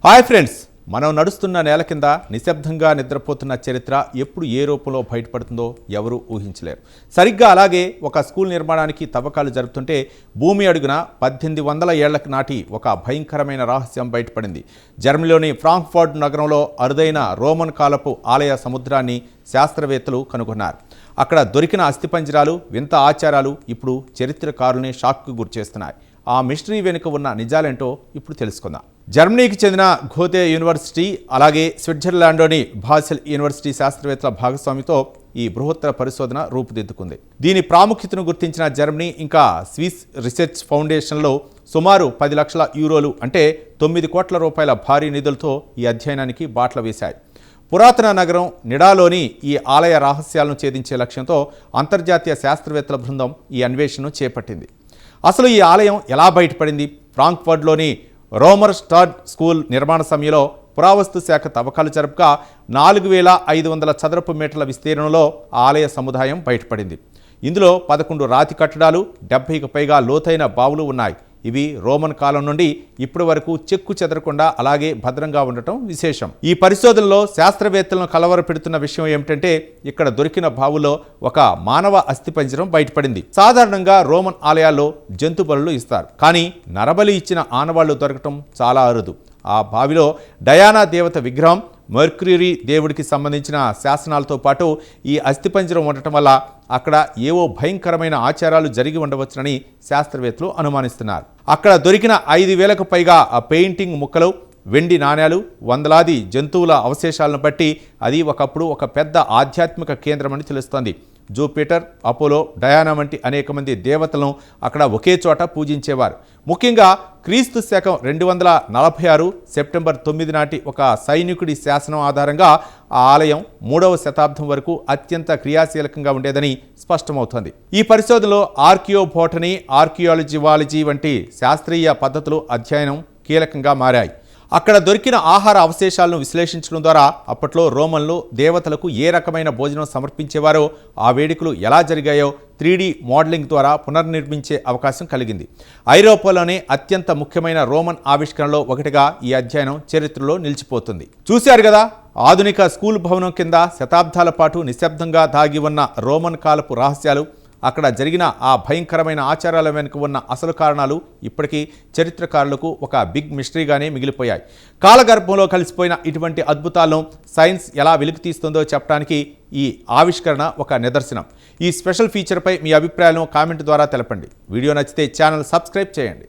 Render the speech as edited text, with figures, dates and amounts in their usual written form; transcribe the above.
Hi friends, మనం నడుస్తున్న నేల కింద నిశ్శబ్దంగా నిద్రపోతున్న చరిత్ర ఎప్పుడు ఏ రూపంలో బయటపడుతుందో ఎవరూ ఊహించలేరు. సరిగ్గా అలాగే ఒక స్కూల్ నిర్మాణానికి తవ్వకాలు జరుపుతుంటే భూమి అడుగున 1800 ఏళ్ల నాటి ఒక భయంకరమైన రహస్యం బయటపడింది. జర్మనీలోని ఫ్రాంక్ఫర్ట్ నగరంలో అరుదైన రోమన్ కాలపు ఆలయ సముద్రాన్ని శాస్త్రవేత్తలు కనుగొన్నారు. అక్కడ దొరికిన అస్థిపంజరాలు, వింత ఆచారాలు ఇప్పుడు చరిత్రకారుల్ని షాక్కు గురిచేస్తున్నాయి. ఆ మిస్టరీ వెనుక ఉన్న నిజాలేంటో ఇప్పుడు తెలుసుకుందాం. జర్మనీకి చెందిన గోతే యూనివర్సిటీ అలాగే స్విట్జర్లాండ్లోని బాసెల్ యూనివర్సిటీ శాస్త్రవేత్తల భాగస్వామితో ఈ బృహత్తర పరిశోధన రూపుదిద్దుకుంది. దీని ప్రాముఖ్యతను గుర్తించిన జర్మనీ ఇంకా స్విస్ రీసెర్చ్ ఫౌండేషన్లో సుమారు 10 లక్షల యూరోలు అంటే 9 కోట్ల రూపాయల భారీ నిధులతో ఈ అధ్యయనానికి బాటలు వేశాయి. పురాతన నగరం నిడాలోని ఈ ఆలయ రహస్యాలను ఛేదించే లక్ష్యంతో అంతర్జాతీయ శాస్త్రవేత్తల బృందం ఈ అన్వేషణను చేపట్టింది. అసలు ఈ ఆలయం ఎలా బయటపడింది? ఫ్రాంక్ఫర్ట్లోని రోమర్ స్టాడ్ స్కూల్ నిర్మాణ సమయంలో పురావస్తు శాఖ తవ్వకాలు జరుపుగా 4500 చదరపు మీటర్ల విస్తీర్ణంలో ఆలయ సముదాయం బయటపడింది. ఇందులో 11 రాతి కట్టడాలు, 70కి పైగా లోతైన బావులు ఉన్నాయి. ఇవి రోమన్ కాలం నుండి ఇప్పటి వరకు చెక్కు చెదరకుండా అలాగే భద్రంగా ఉండటం విశేషం. ఈ పరిశోధనలో శాస్త్రవేత్తలను కలవరపెడుతున్న విషయం ఏమిటంటే ఇక్కడ దొరికిన బావులో ఒక మానవ అస్థిపంజరం బయటపడింది. సాధారణంగా రోమన్ ఆలయాల్లో జంతు బలులు ఇస్తారు, కానీ నరబలి ఇచ్చిన ఆనవాళ్లు దొరకటం చాలా అరుదు. ఆ బావిలో డయానా దేవత విగ్రహం, మెర్క్యూరీ దేవుడికి సంబంధించిన శాసనాలతో పాటు ఈ అస్థిపంజరం ఉండటం వల్ల అక్కడ ఏవో భయంకరమైన ఆచారాలు జరిగి ఉండవచ్చునని శాస్త్రవేత్తలు అనుమానిస్తున్నారు. అక్కడ దొరికిన 5000కు పైగా పెయింటింగ్ ముక్కలు, వెండి నాణేలు, వందలాది జంతువుల అవశేషాలను బట్టి అది ఒకప్పుడు ఒక పెద్ద ఆధ్యాత్మిక కేంద్రమని తెలుస్తోంది. జూపిటర్, అపోలో, డయానా వంటి అనేక మంది దేవతలను అక్కడ ఒకే చోట పూజించేవారు. ముఖ్యంగా క్రీస్తు శకం 246 సెప్టెంబర్ 9 నాటి ఒక సైనికుడి శాసనం ఆధారంగా ఆ ఆలయం 3వ శతాబ్దం వరకు అత్యంత క్రియాశీలకంగా ఉండేదని స్పష్టమవుతోంది. ఈ పరిశోధనలో ఆర్కియోబోటనీ, ఆర్కియాలజీ వంటి శాస్త్రీయ పద్ధతులు అధ్యయనం కీలకంగా మారాయి. అక్కడ దొరికిన ఆహార అవశేషాలను విశ్లేషించడం ద్వారా అప్పట్లో రోమన్లు దేవతలకు ఏ రకమైన భోజనం సమర్పించేవారో, ఆ వేడుకలు ఎలా జరిగాయో 3D మోడలింగ్ ద్వారా పునర్నిర్మించే అవకాశం కలిగింది. ఐరోపాలోనే అత్యంత ముఖ్యమైన రోమన్ ఆవిష్కరణలో ఒకటిగా ఈ అధ్యయనం చరిత్రలో నిలిచిపోతుంది. చూశారు కదా, ఆధునిక స్కూల్ భవనం కింద శతాబ్దాల పాటు నిశ్శబ్దంగా దాగి ఉన్న రోమన్ కాలపు రహస్యాలు, అక్కడ జరిగిన ఆ భయంకరమైన ఆచారాల వెనుక ఉన్న అసలు కారణాలు ఇప్పటికీ చరిత్రకారులకు ఒక బిగ్ మిస్టరీగానే మిగిలిపోయాయి. కాలగర్భంలో కలిసిపోయిన ఇటువంటి అద్భుతాలను సైన్స్ ఎలా వెలికితీస్తుందో చెప్పడానికి ఈ ఆవిష్కరణ ఒక నిదర్శనం. ఈ స్పెషల్ ఫీచర్పై మీ అభిప్రాయాలను కామెంట్ ద్వారా తెలపండి. వీడియో నచ్చితే ఛానల్ సబ్స్క్రైబ్ చేయండి.